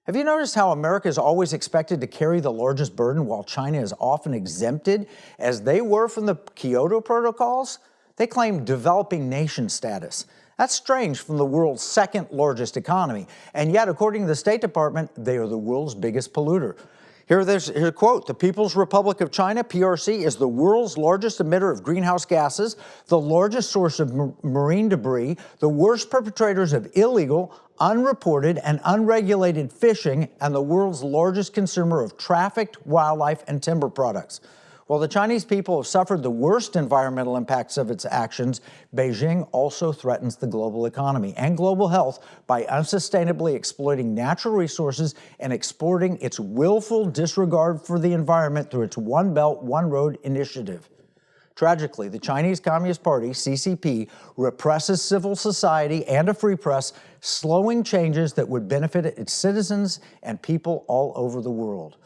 Have you noticed how America is always expected to carry the largest burden while China is often exempted, as they were from the Kyoto protocols? They claim developing nation status. That's strange from the world's second largest economy. And yet, according to the State Department, they are the world's biggest polluter. Here's a quote: "The People's Republic of China, PRC, is the world's largest emitter of greenhouse gases, the largest source of marine debris, the worst perpetrators of illegal, unreported, and unregulated fishing, and the world's largest consumer of trafficked wildlife and timber products." While the Chinese people have suffered the worst environmental impacts of its actions, Beijing also threatens the global economy and global health by unsustainably exploiting natural resources and exporting its willful disregard for the environment through its One Belt, One Road initiative. Tragically, the Chinese Communist Party, CCP, represses civil society and a free press, slowing changes that would benefit its citizens and people all over the world.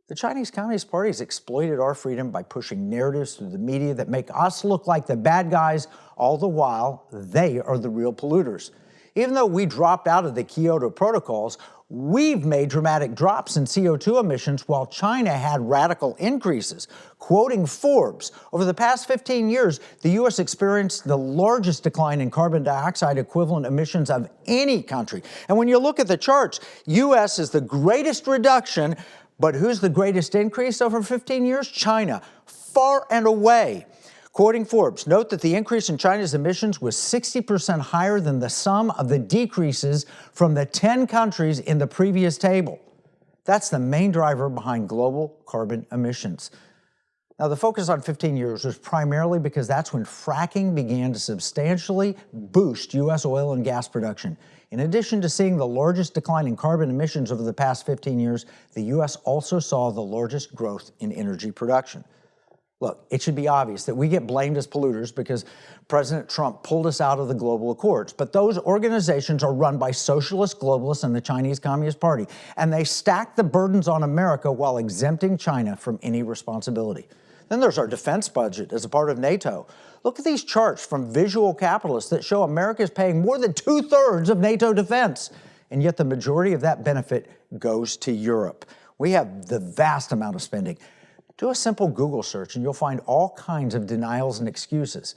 The Chinese Communist Party has exploited our freedom by pushing narratives through the media that make us look like the bad guys, all the while they are the real polluters. Even though we dropped out of the Kyoto protocols, we've made dramatic drops in CO2 emissions while China had radical increases. Quoting Forbes, over the past 15 years, the U.S. experienced the largest decline in carbon dioxide equivalent emissions of any country. And when you look at the charts, U.S. is the greatest reduction. But who's the greatest increase over 15 years? China, far and away. Quoting Forbes, note that the increase in China's emissions was 60% higher than the sum of the decreases from the 10 countries in the previous table. That's the main driver behind global carbon emissions. Now, the focus on 15 years was primarily because that's when fracking began to substantially boost U.S. oil and gas production. In addition to seeing the largest decline in carbon emissions over the past 15 years, the U.S. also saw the largest growth in energy production. Look, it should be obvious that we get blamed as polluters because President Trump pulled us out of the global accords. But those organizations are run by socialist globalists and the Chinese Communist Party, and they stack the burdens on America while exempting China from any responsibility. Then there's our defense budget as a part of NATO. Look at these charts from visual capitalists that show America is paying more than 2/3 of NATO defense, and yet the majority of that benefit goes to Europe. We have the vast amount of spending. Do a simple Google search and you'll find all kinds of denials and excuses.